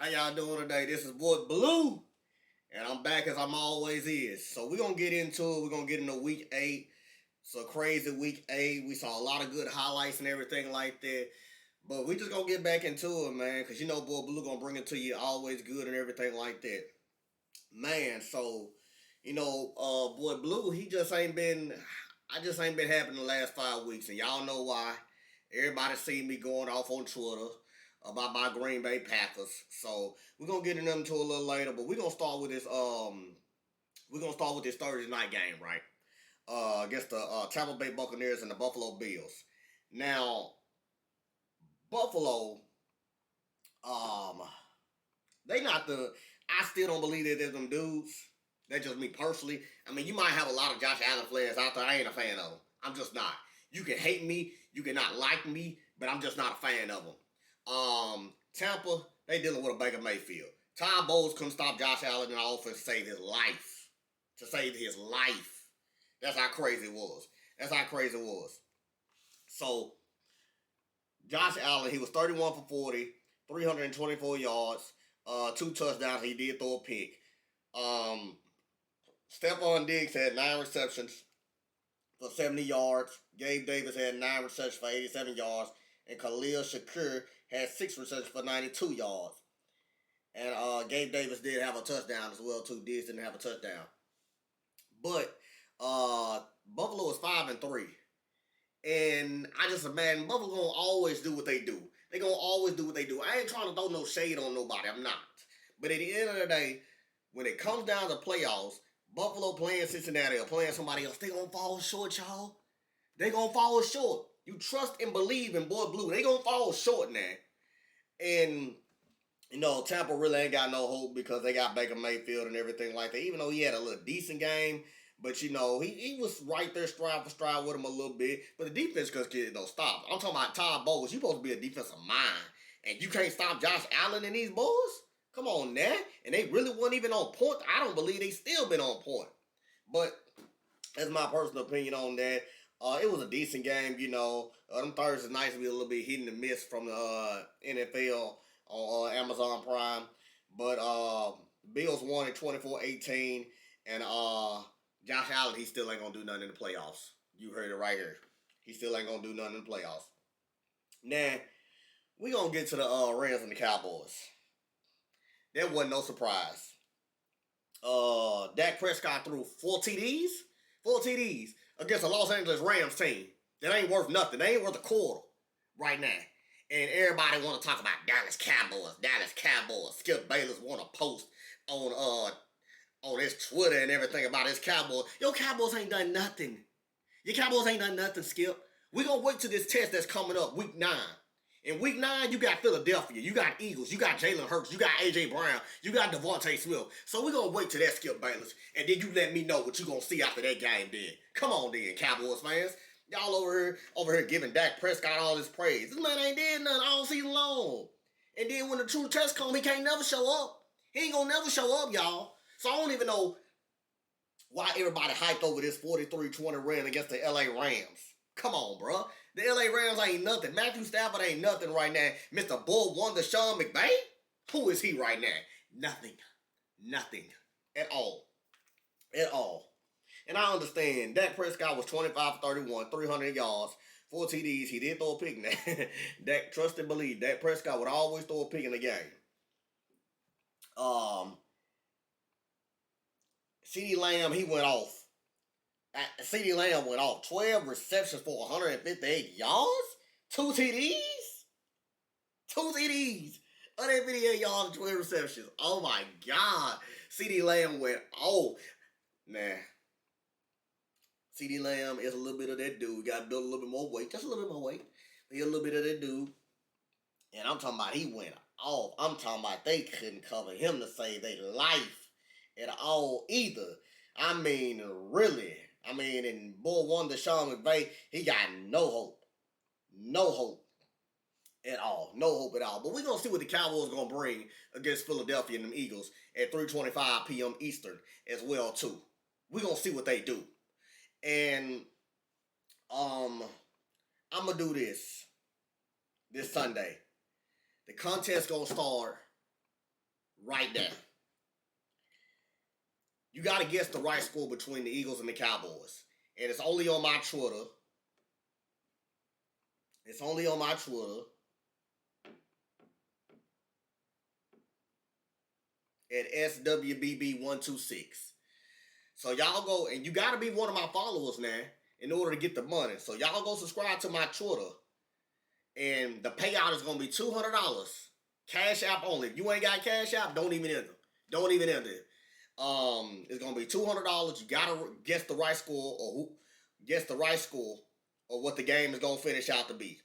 y'all doing today? This is Boy Blue, and I'm back as I'm always is. So we're gonna get into it. We're gonna get into week 8. It's a crazy week 8. We saw a lot of good highlights and everything like that. But we just gonna get back into it, man, because you know Boy Blue gonna bring it to you always good and everything like that. Man, so Boy Blue, he just ain't been I just ain't been happy in the last 5 weeks, and y'all know why. Everybody see me going off on Twitter about my Green Bay Packers. So we're gonna get into them to a little later, but we're gonna start with this Thursday night game, right? Against the Tampa Bay Buccaneers and the Buffalo Bills. Now, Buffalo, um, they not the. I still don't believe that they're them dudes. That's just me personally. I mean, you might have a lot of Josh Allen players out there. I ain't a fan of them. I'm just not. You can hate me, you can not like me, but I'm just not a fan of them. Tampa, they dealing with a Baker Mayfield. Todd Bowles couldn't stop Josh Allen in the offense to save his life. To save his life. That's how crazy it was. That's how crazy it was. So, Josh Allen, he was 31 for 40, 324 yards, 2 touchdowns. He did throw a pick. Um, Stephon Diggs had 9 receptions for 70 yards. Gabe Davis had 9 receptions for 87 yards. And Khalil Shakir had 6 receptions for 92 yards. And Gabe Davis did have a touchdown as well, too. Diggs didn't have a touchdown. But Buffalo is 5-3. And I just imagine Buffalo gonna always do what they do. They gonna always do what they do. I ain't trying to throw no shade on nobody. I'm not. But at the end of the day, when it comes down to playoffs, Buffalo playing Cincinnati or playing somebody else, they gonna fall short, y'all. They gonna fall short. You trust and believe in Boy Blue. They gonna fall short now. And Tampa really ain't got no hope because they got Baker Mayfield and everything like that. Even though he had a little decent game, but he was right there stride for stride with him a little bit. But the defense just don't stop. I'm talking about Todd Bowles. You supposed to be a defensive mind, and you can't stop Josh Allen and these boys. Come on now, and they really weren't even on point. I don't believe they still been on point. But that's my personal opinion on that. It was a decent game, them Thursday nights be a little bit hit and miss from the NFL on Amazon Prime. But Bills won at 24-18, and Josh Allen, he still ain't gonna do nothing in the playoffs. You heard it right here. He still ain't gonna do nothing in the playoffs. Now, we gonna get to the Rams and the Cowboys. That wasn't no surprise. Dak Prescott threw 4 TDs. 4 TDs against the Los Angeles Rams team that ain't worth nothing. They ain't worth a quarter right now. And everybody want to talk about Dallas Cowboys. Dallas Cowboys. Skip Bayless want to post on his Twitter and everything about his Cowboys. Your Cowboys ain't done nothing. Your Cowboys ain't done nothing, Skip. We gonna wait till this test that's coming up, week 9. In week 9, you got Philadelphia, you got Eagles, you got Jalen Hurts, you got AJ Brown, you got Devontae Smith. So we gonna wait till that, Skip Bayless, and then you let me know what you gonna see after that game then. Come on then, Cowboys fans. Y'all over here giving Dak Prescott all this praise. This man ain't did nothing all season long. And then when the true test comes, he can't never show up. He ain't gonna never show up, y'all. So I don't even know why everybody hyped over this 43-20 win against the LA Rams. Come on, bro. The LA Rams ain't nothing. Matthew Stafford ain't nothing right now. Mr. Bull Wonder Sean McVay? Who is he right now? Nothing. Nothing. At all. At all. And I understand. Dak Prescott was 25 for 31, 300 yards, 4 TDs. He did throw a pick now. Dak, trust and believe. Dak Prescott would always throw a pick in the game. CeeDee Lamb, he went off. CeeDee Lamb went off 12 receptions for 158 yards, 2 TDs, 2 TDs, 158 yards and 12 receptions. Oh my God, CeeDee Lamb went off. Nah, CeeDee Lamb is a little bit of that dude. Got to build a little bit more weight, just a little bit more weight. He a little bit of that dude, and I'm talking about he went off. I'm talking about they couldn't cover him to save their life at all either. I mean, really. And boy, one Sean McVay, he got no hope. No hope at all. No hope at all. But we're going to see what the Cowboys going to bring against Philadelphia and them Eagles at 3:25 p.m. Eastern as well, too. We're going to see what they do. And I'm going to do this Sunday. The contest going to start right now. You got to guess the right score between the Eagles and the Cowboys. And it's only on my Twitter. It's only on my Twitter at SWBB126. So y'all go, and you got to be one of my followers now in order to get the money. So y'all go subscribe to my Twitter, and the payout is going to be $200. Cash App only. If you ain't got Cash App, don't even enter. Don't even enter. It's gonna be $200. You gotta guess the right score, or what the game is gonna finish out to be.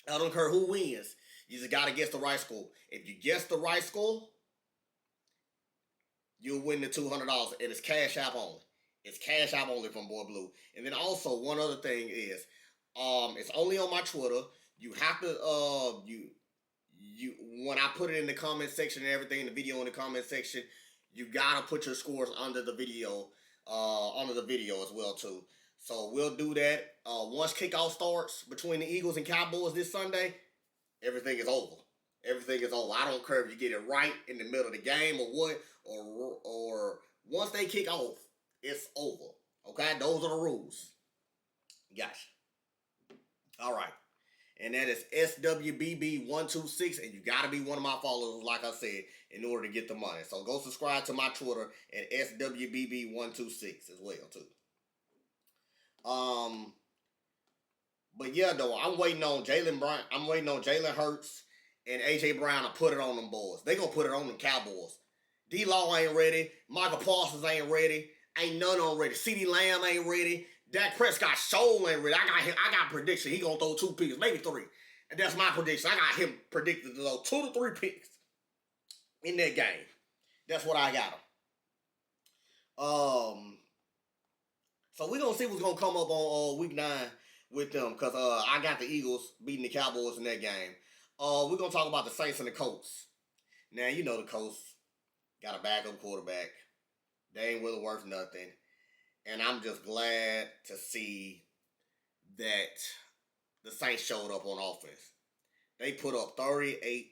I don't care who wins. You just gotta guess the right score. If you guess the right score, you'll win the $200, and it's Cash App only. It's Cash App only from Boy Blue. And then also one other thing is, it's only on my Twitter. You have to you when I put it in the comment section and everything, the video in the comment section, you gotta put your scores under the video as well too. So we'll do that. Once kickoff starts between the Eagles and Cowboys this Sunday, everything is over. Everything is over. I don't care if you get it right in the middle of the game or what, or once they kick off, it's over. Okay, those are the rules. Gotcha. All right. And that is SWBB126, and you gotta be one of my followers, like I said, in order to get the money. So go subscribe to my Twitter at SWBB126 as well too. But yeah, though, I'm waiting on Jalen Hurts and AJ Brown to put it on them boys. They gonna put it on them Cowboys. D-Law ain't ready. Michael Parsons ain't ready. Ain't none of them ready. CeeDee Lamb ain't ready. Dak Prescott show ain't ready. I got a prediction. He gonna throw 2 picks, maybe 3. And that's my prediction. I got him predicted to throw 2 to 3 picks in that game. That's what I got him. So we're gonna see what's gonna come up on week 9 with them, because I got the Eagles beating the Cowboys in that game. We're gonna talk about the Saints and the Colts. Now you know the Colts got a backup quarterback. They ain't really worth nothing. And I'm just glad to see that the Saints showed up on offense. They put up 38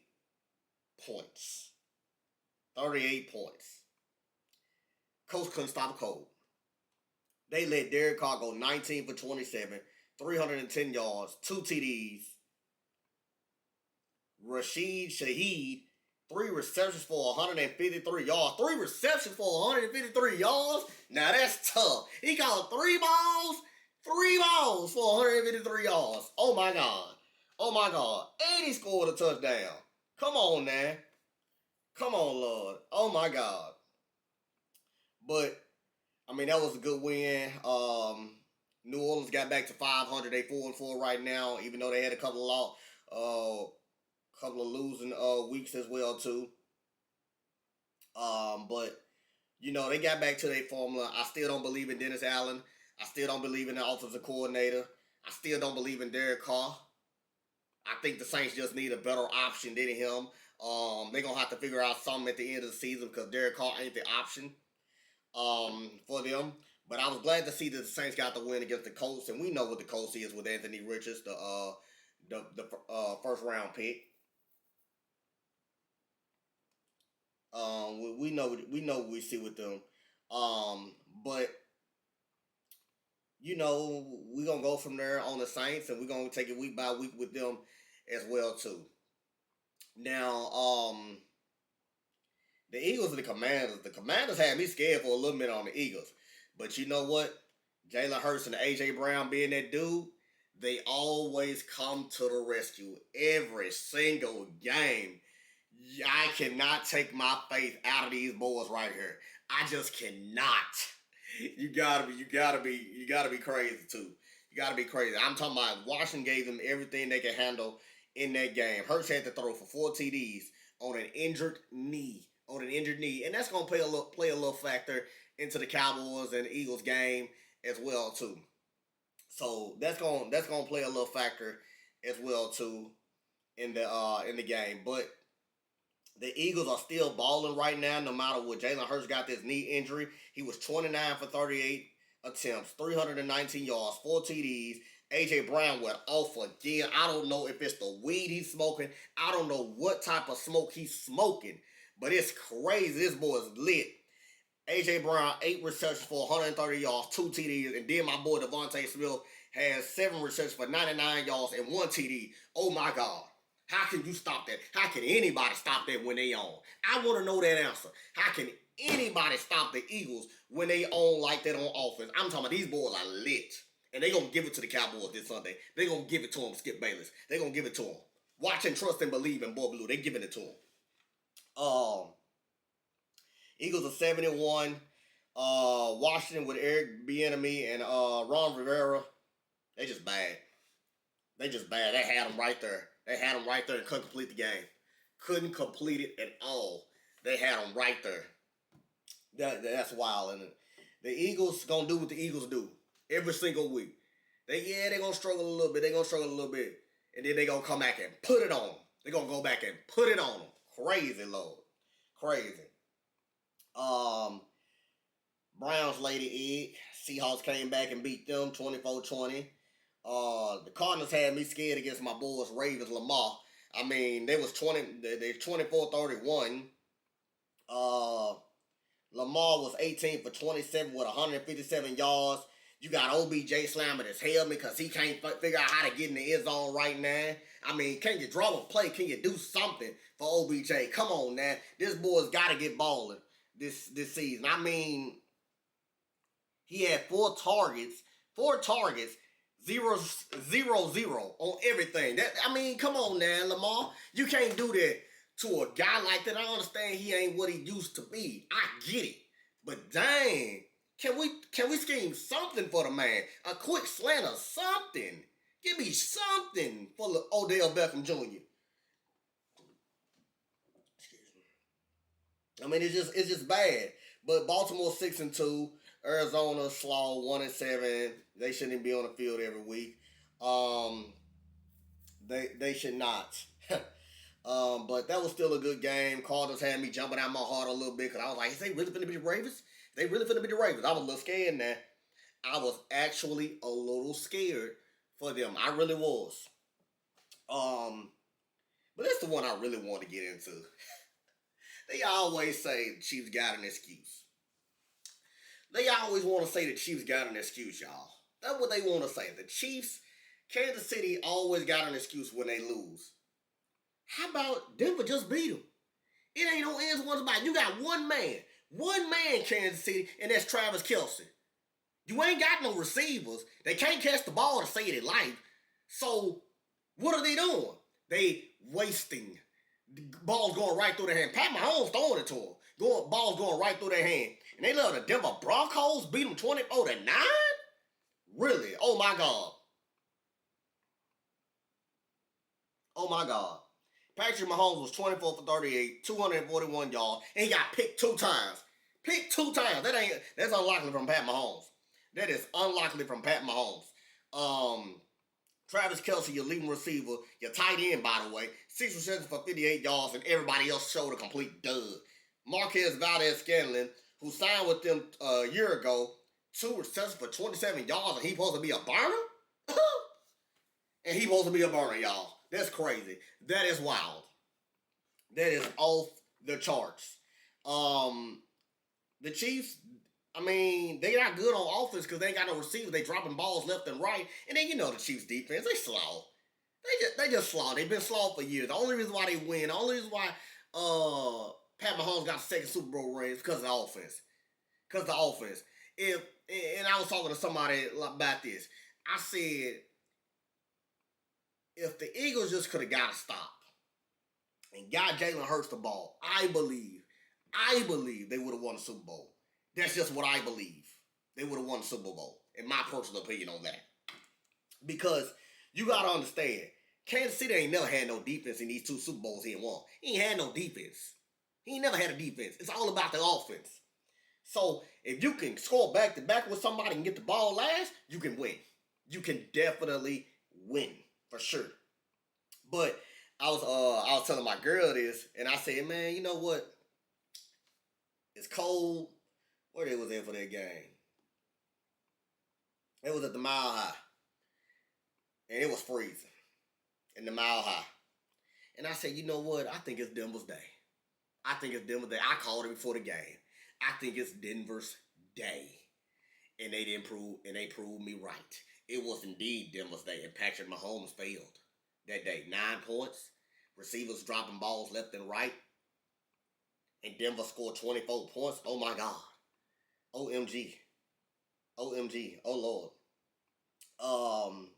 points. 38 points. Coach couldn't stop a cold. They let Derek Carr go 19 for 27, 310 yards, 2 TDs. Rashid Shaheed, 3 receptions for 153 yards. 3 receptions for 153 yards? Now that's tough. He caught 3 balls for 153 yards. Oh my God. Oh my God. And he scored a touchdown. Come on now. Come on, Lord. Oh my God. But, I mean, that was a good win. New Orleans got back to 500. They 4-4 right now, even though they had a couple of losing weeks as well too. But you know, they got back to their formula. I still don't believe in Dennis Allen. I still don't believe in the offensive coordinator. I still don't believe in Derek Carr. I think the Saints just need a better option than him. They're gonna have to figure out something at the end of the season, because Derek Carr ain't the option for them. But I was glad to see that the Saints got the win against the Colts, and we know what the Colts is with Anthony Richards, the first round pick. We know what we see with them. But you know, we're gonna go from there on the Saints, and we're gonna take it week by week with them as well too. Now, the Eagles and the Commanders. The Commanders had me scared for a little minute on the Eagles. But you know what? Jalen Hurts and AJ Brown being that dude, they always come to the rescue every single game. I cannot take my faith out of these boys right here. I just cannot. You gotta be crazy too. You gotta be crazy. I'm talking about Washington gave them everything they could handle in that game. Hurts had to throw for 4 TDs on an injured knee. And that's gonna play a little factor into the Cowboys and the Eagles game as well too. So that's gonna play a little factor as well too in the game. But the Eagles are still balling right now, no matter what. Jalen Hurts got this knee injury. He was 29 for 38 attempts, 319 yards, 4 TDs. AJ Brown went off again. I don't know if it's the weed he's smoking. I don't know what type of smoke he's smoking. But it's crazy. This boy is lit. A.J. Brown, 8 receptions for 130 yards, 2 TDs. And then my boy Devontae Smith has 7 receptions for 99 yards and 1 TD. Oh my God. How can you stop that? How can anybody stop that when they on? I want to know that answer. How can anybody stop the Eagles when they own like that on offense? I'm talking about these boys are lit. And they going to give it to the Cowboys this Sunday. They going to give it to them, Skip Bayless. They going to give it to them. Watch and trust and believe in Boy Blue. They giving it to them. Eagles are 7-1. Washington with Eric Bieniemy and Ron Rivera, they just bad. They just bad. They had them right there. They had them right there and couldn't complete the game. Couldn't complete it at all. They had them right there. That's wild. And the Eagles gonna do what the Eagles do every single week. They gonna struggle a little bit. They gonna struggle a little bit, and then they gonna come back and put it on them. They gonna go back and put it on them. Crazy, Lord. Crazy. Browns laid an egg. Seahawks came back and beat them 24-20. The Cardinals had me scared against my boys Ravens Lamar. I mean, they 24-31. Lamar was 18 for 27 with 157 yards. You got OBJ slamming his helmet because he can't figure out how to get in the end zone right now. I mean, can you draw a play? Can you do something for OBJ? Come on now. This boy's got to get balling this season. I mean, he had 4 targets, 0, 0 on everything. I mean, come on now, Lamar. You can't do that to a guy like that. I understand he ain't what he used to be. I get it. But dang, can we scheme something for the man? A quick slant or something. Give me something for Odell Beckham Jr. I mean, it's just bad. But Baltimore 6-2. Arizona slaw 1-7. They shouldn't be on the field every week. They should not. But that was still a good game. Cardinals had me jumping out my heart a little bit because I was like, is they really finna be the Ravens? They really finna be the Ravens? I was a little scared now. I was actually a little scared for them. I really was. But that's the one I really want to get into. They always say the Chiefs got an excuse. They always want to say the Chiefs got an excuse, y'all. That's what they want to say. The Chiefs, Kansas City always got an excuse when they lose. How about Denver just beat them? It ain't no ends ones about. You got one man, Kansas City, and that's Travis Kelce. You ain't got no receivers. They can't catch the ball to save their life. So what are they doing? They wasting. The ball's going right through their hand. Pat Mahomes throwing it to them. Ball's going right through their hand. And they let the Denver Broncos beat them 24-9? Really? Oh my God. Oh my God. Patrick Mahomes was 24 for 38, 241 yards, and he got picked 2 times. Picked 2 times. That's unlikely from Pat Mahomes. That is unlikely from Pat Mahomes. Travis Kelce, your leading receiver, your tight end, by the way, 6 receptions for 58 yards, and everybody else showed a complete dud. Marquez Valdes-Scantling, who signed with them a year ago, 2 receptions for 27 yards, and he's supposed to be a burner? And he's supposed to be a burner, y'all. That's crazy. That is wild. That is off the charts. The Chiefs, I mean, they not good on offense because they ain't got no receivers. They dropping balls left and right. And then you know the Chiefs defense, they slow. They just slow. They've been slow for years. The only reason why they win, the only reason why Pat Mahomes got the 2nd Super Bowl ring is because of the offense. Because of the offense. And I was talking to somebody about this. I said, if the Eagles just could have got a stop and got Jalen Hurts the ball, I believe they would have won the Super Bowl. That's just what I believe. They would have won the Super Bowl, in my personal opinion on that. Because you got to understand, Kansas City ain't never had no defense in these 2 Super Bowls he won. He ain't had no defense. He ain't never had a defense. It's all about the offense. So if you can score back to back with somebody and get the ball last, you can win. You can definitely win. For sure. But I was telling my girl this, and I said, man, you know what? It's cold. Where they was at for that game? It was at the Mile High. And it was freezing. In the Mile High. And I said, you know what? I think it's Denver's day. I think it's Denver's day. I called it before the game. I think it's Denver's day. And they didn't prove, and they proved me right. It was indeed Denver's day, and Patrick Mahomes failed that day. 9 points, receivers dropping balls left and right, and Denver scored 24 points. Oh my God. OMG. OMG. Oh Lord. Um,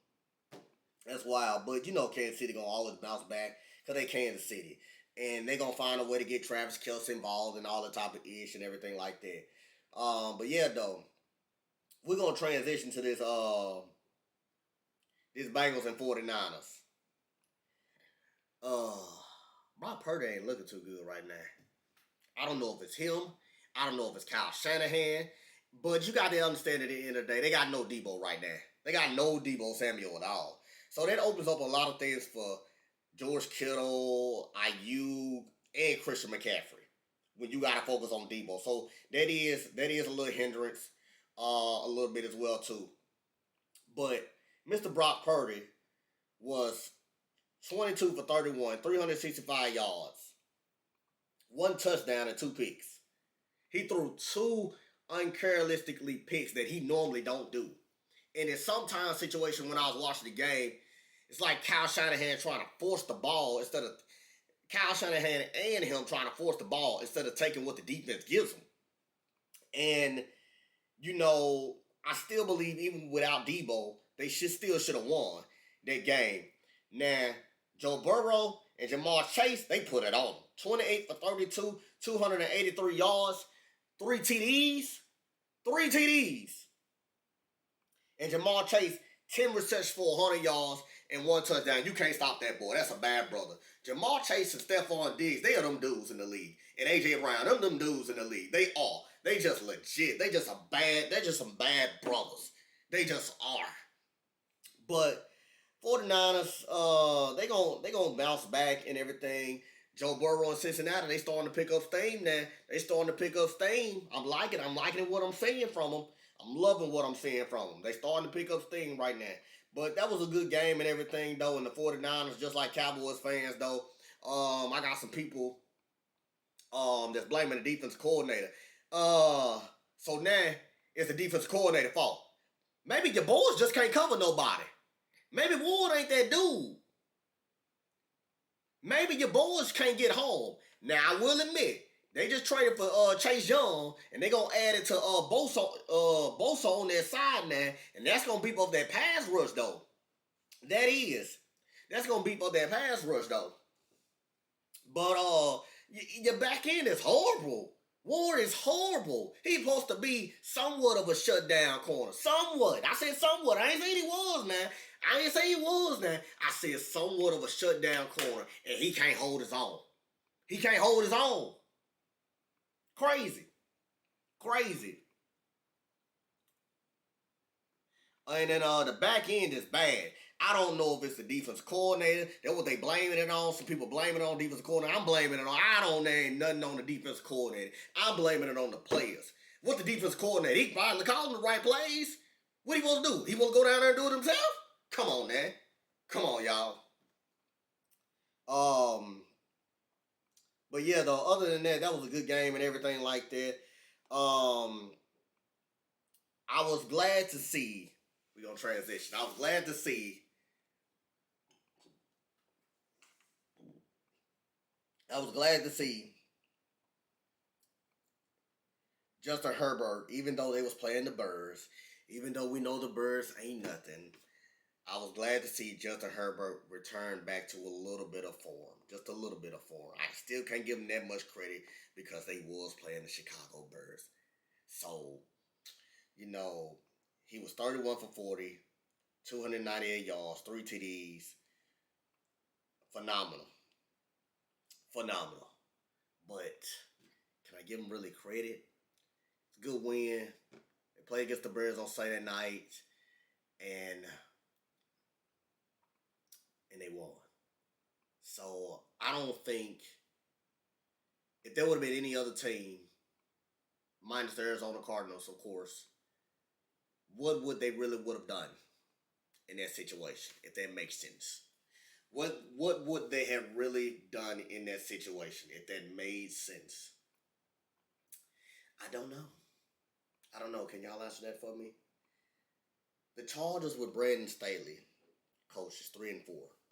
that's wild. But you know Kansas City gonna always bounce back because they Kansas City. And they gonna find a way to get Travis Kelce involved and all the type of ish and everything like that. But yeah though, we're gonna transition to this Bengals and 49ers. Uh Brock Purdy ain't looking too good right now. I don't know if it's him. I don't know if it's Kyle Shanahan. But you got to understand at the end of the day, they got no Debo right now. They got no Debo Samuel at all. So that opens up a lot of things for George Kittle, Ayuk, and Christian McCaffrey when you got to focus on Debo. So that is a little hindrance, a little bit as well too. But Mr. Brock Purdy was 22 for 31, 365 yards, one touchdown and two picks. He threw two uncharacteristically picks that he normally don't do. And in sometimes situation when I was watching the game, it's like Kyle Shanahan trying to force the ball instead of Kyle Shanahan and him trying to force the ball instead of taking what the defense gives them. And you know, I still believe even without Debo, they should have won that game. Now, Joe Burrow and Jamar Chase, they put it on them. 28 for 32, 283 yards, three TDs, three TDs. And Jamar Chase, 10 receptions for 100 yards and one touchdown. You can't stop that boy. That's a bad brother. Jamar Chase and Stephon Diggs, they are them dudes in the league. And A.J. Brown, them dudes in the league. They are. They just legit. They're just some bad brothers. They just are. But 49ers, they gonna bounce back and everything. Joe Burrow in Cincinnati, they starting to pick up steam now. They starting to pick up steam. I'm liking what I'm seeing from them. I'm loving what I'm seeing from them. They starting to pick up steam right now. But that was a good game and everything, though. And the 49ers, just like Cowboys fans, though, I got some people that's blaming the defense coordinator. So now it's the defense coordinator fault. Maybe your boys just can't cover nobody. Maybe Ward ain't that dude. Maybe your boys can't get home. Now I will admit, they just traded for Chase Young, and they gonna add it to Bosa on their side now, and that's gonna beef up that pass rush though. That's gonna beef up that pass rush though. But your back end is horrible. Ward is horrible. He's supposed to be somewhat of a shutdown corner. Somewhat. I said somewhat. I ain't saying he was, man. I ain't saying he was, man. I said somewhat of a shutdown corner, and he can't hold his own. He can't hold his own. Crazy. Crazy. And then the back end is bad. I don't know if it's the defense coordinator. That's what they blaming it on. Some people blaming it on defense coordinator. I'm blaming it on. I don't name nothing on the defense coordinator. I'm blaming it on the players. What the defense coordinator? He finally calling the right plays. What he want to do? He want to go down there and do it himself? Come on, man. Come on, y'all. But yeah, though, other than that, that was a good game and everything like that. I was glad to see. We're gonna transition. I was glad to see. I was glad to see Justin Herbert, even though they was playing the Birds, even though we know the Birds ain't nothing. I was glad to see Justin Herbert return back to a little bit of form. Just a little bit of form. I still can't give him that much credit because they was playing the Chicago Bears. So, you know, he was 31 for 40, 298 yards, 3 TDs. Phenomenal. Phenomenal. But can I give him really credit? It's a good win. They played against the Bears on Saturday night. And they won. So I don't think if there would have been any other team, minus the Arizona Cardinals, of course, what would they really would have done in that situation, if that makes sense? What what would they have really done in that situation if that made sense? I don't know. I don't know. Can y'all answer that for me? The Chargers with Brandon Staley, coach, is 3-4.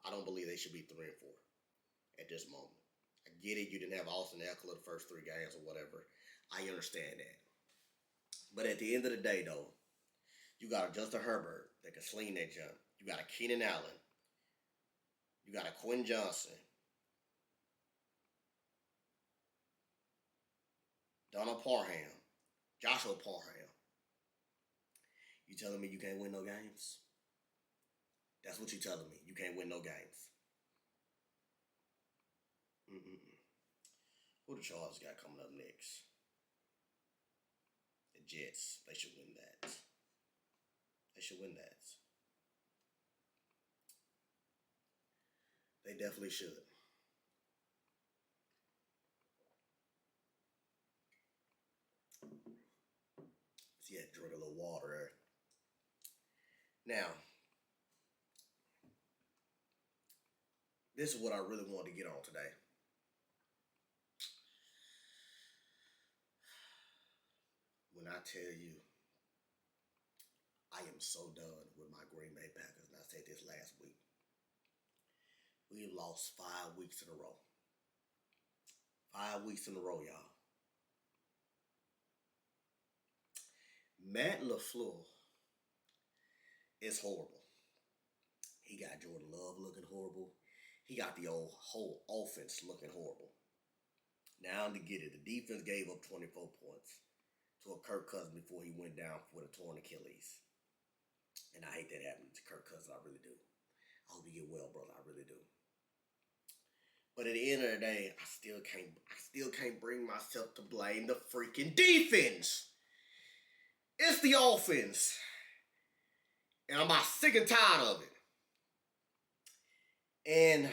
I don't believe they should be 3-4 at this moment. I get it. You didn't have Austin Ekeler the first 3 games or whatever. I understand that. But at the end of the day, though, you got a Justin Herbert that can sling that jump. You got a Keenan Allen. You got a Quinn Johnson. Donald Parham. Joshua Parham. You telling me you can't win no games? That's what you telling me. You can't win no games. Who the Chargers got coming up next? The Jets. They should win that. They should win that. They definitely should. So yeah, drink a little water there. Now, this is what I really wanted to get on today. When I tell you, I am so done with my Green Bay Packers, and I said this last week. We lost 5 weeks in a row. 5 weeks in a row, y'all. Matt LaFleur is horrible. He got Jordan Love looking horrible. He got the whole offense looking horrible. Now to get it, the defense gave up 24 points to a Kirk Cousins before he went down with a torn Achilles. And I hate that happening to Kirk Cousins. I really do. I hope you get well, brother. I really do. But at the end of the day, I still can't bring myself to blame the freaking defense. It's the offense. And I'm about sick and tired of it. And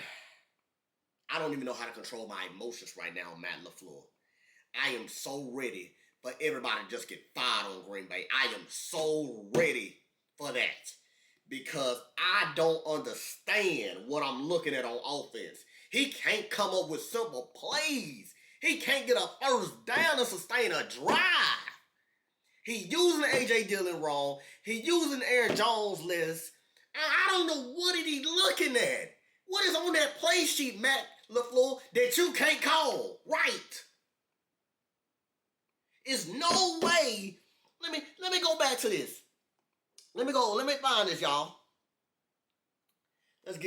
I don't even know how to control my emotions right now, Matt LaFleur. I am so ready for everybody to just get fired on Green Bay. I am so ready for that. Because I don't understand what I'm looking at on offense. He can't come up with simple plays. He can't get a first down to sustain a drive. He using A.J. Dillon wrong. He using Aaron Jones list. And I don't know what is he looking at. What is on that play sheet, Matt LaFleur, that you can't call right? There's no way. Let me go back to this. Let me find this, y'all. Let's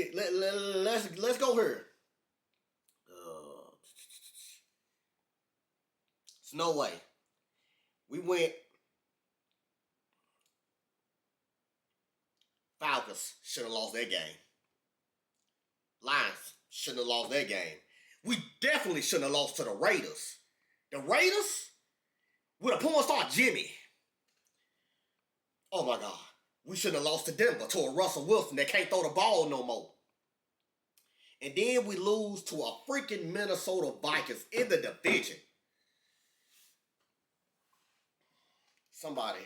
go here. It's no way. We went. Falcons should have lost that game. Lions shouldn't have lost that game. We definitely shouldn't have lost to the Raiders. The Raiders with a porn star Jimmy. Oh my God. We shouldn't have lost to Denver, to a Russell Wilson that can't throw the ball no more. And then we lose to a freaking Minnesota Vikings in the division. Somebody,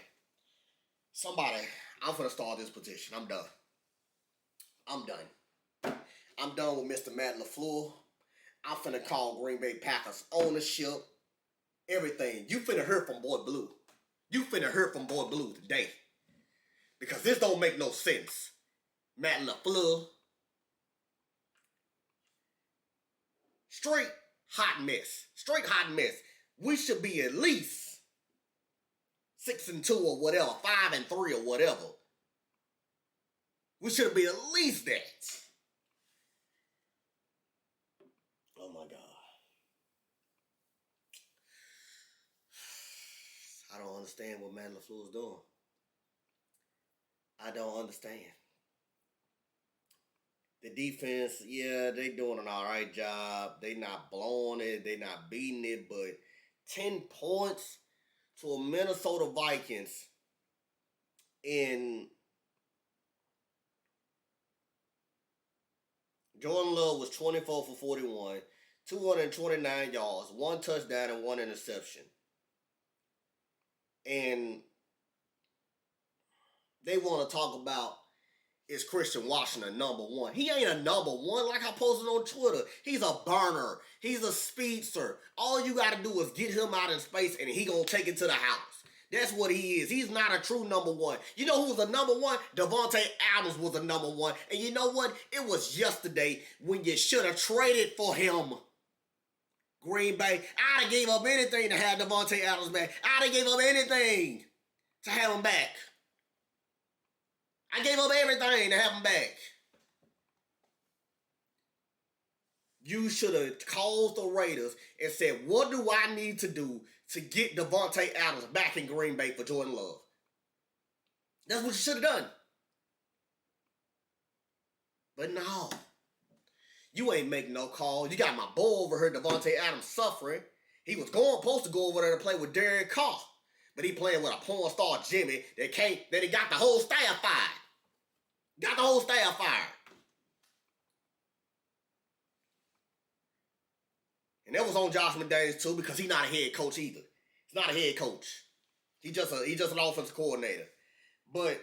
I'm finna start this petition. I'm done. I'm done with Mr. Matt LaFleur. I'm finna call Green Bay Packers ownership. Everything. You finna hear from Boy Blue. Today. Because this don't make no sense. Matt LaFleur. Straight hot mess. We should be at least 6-2 or whatever, 5-3 or whatever. We should be at least that. Oh my God. I don't understand what Matt LaFleur is doing. I don't understand. The defense, yeah, they doing an all right job. They not blowing it. They not beating it. But 10 points to a Minnesota Vikings in Jordan Love was 24 for 41, 229 yards, 1 touchdown and 1 interception. And they want to talk about is Christian Washington number one. He ain't a number one like I posted on Twitter. He's a burner. He's a speedster. All you got to do is get him out in space and he going to take it to the house. That's what he is. He's not a true number one. You know who was a number one? Davante Adams was a number one. And you know what? It was yesterday when you should have traded for him. Green Bay. I'd have gave up anything to have Davante Adams back. I'd have gave up anything to have him back. I gave up everything to have him back. You should have called the Raiders and said, what do I need to do to get Davante Adams back in Green Bay for Jordan Love? That's what you should have done. But no. You ain't making no call. You got my boy over here, Davante Adams, suffering. He was supposed to go over there to play with Derek Carr. But he playing with a porn star Jimmy that he got the whole staff fired. Got the whole staff fired. And that was on Josh McDaniels too, because he's not a head coach either. He's not a head coach. He's just an offensive coordinator. But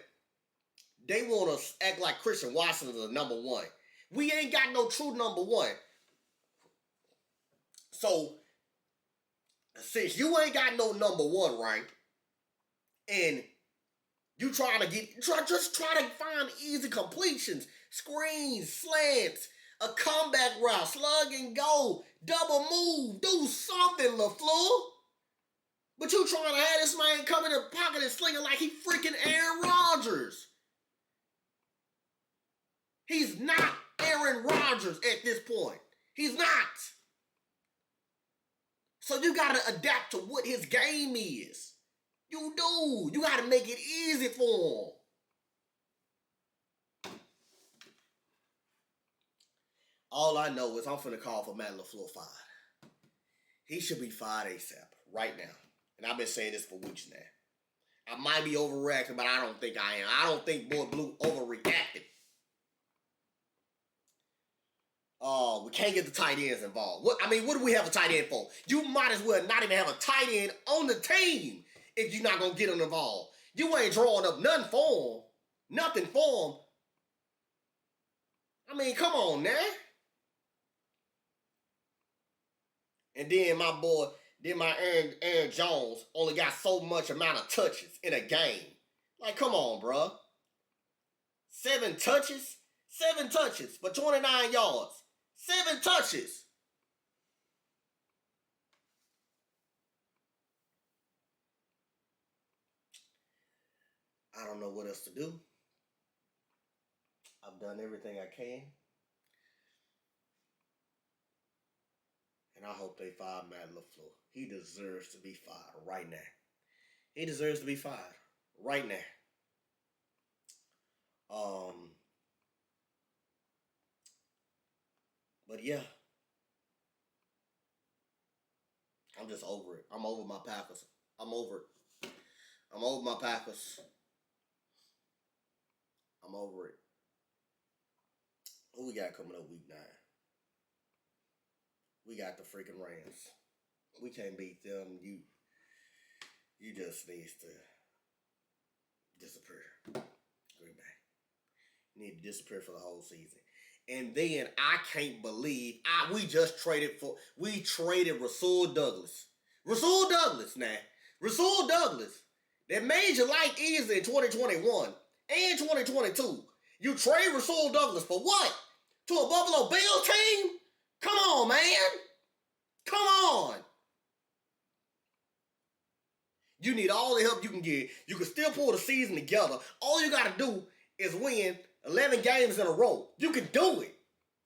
they want to act like Christian Washington is the number one. We ain't got no true number one. So, since you ain't got no number one, right? And you trying to just try to find easy completions, screens, slants, a comeback route, slug and go, double move, do something, LaFleur. But you trying to have this man come in the pocket and sling it like he freaking Aaron Rodgers. He's not Aaron Rodgers at this point. He's not. So you got to adapt to what his game is. You do. You got to make it easy for him. All I know is I'm finna call for Matt LaFleur fired. He should be fired ASAP, right now. And I've been saying this for weeks now. I might be overreacting, but I don't think I am. I don't think Boy Blue overreacted. We can't get the tight ends involved. What do we have a tight end for? You might as well not even have a tight end on the team if you're not going to get them involved. You ain't drawing up nothing for them. Nothing for them. Come on now. And then my Aaron Jones only got so much amount of touches in a game. Like, come on, bro. 7 touches for 29 yards. 7 touches. I don't know what else to do. I've done everything I can. And I hope they fire Matt LaFleur. He deserves to be fired right now. He deserves to be fired right now. But yeah. I'm just over it. I'm over my Packers. I'm over it. I'm over my Packers. I'm over it. Who we got coming up week 9? We got the freaking Rams. We can't beat them. You just need to disappear. Green Bay. You need to disappear for the whole season. And then I can't believe we traded Rasul Douglas. Rasul Douglas now. Rasul Douglas. That made your life easy in 2021 and 2022. You trade Rasul Douglas for what? To a Buffalo Bill team? Come on, man. Come on. You need all the help you can get. You can still pull the season together. All you got to do is win 11 games in a row. You can do it.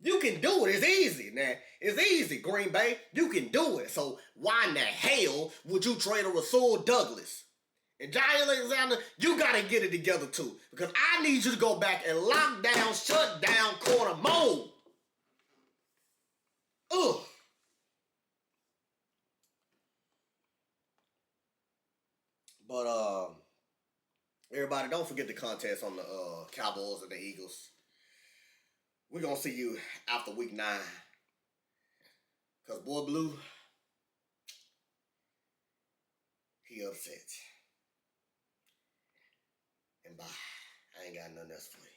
You can do it. It's easy now. It's easy, Green Bay. You can do it. So why in the hell would you trade a Rasul Douglas? And Jaire Alexander, you got to get it together too. Because I need you to go back and lock down, shut down corner mode. Ugh. But everybody, don't forget the contest on the Cowboys and the Eagles. We're going to see you after week 9. Because Boy Blue, he upset. And bye. I ain't got nothing else for you.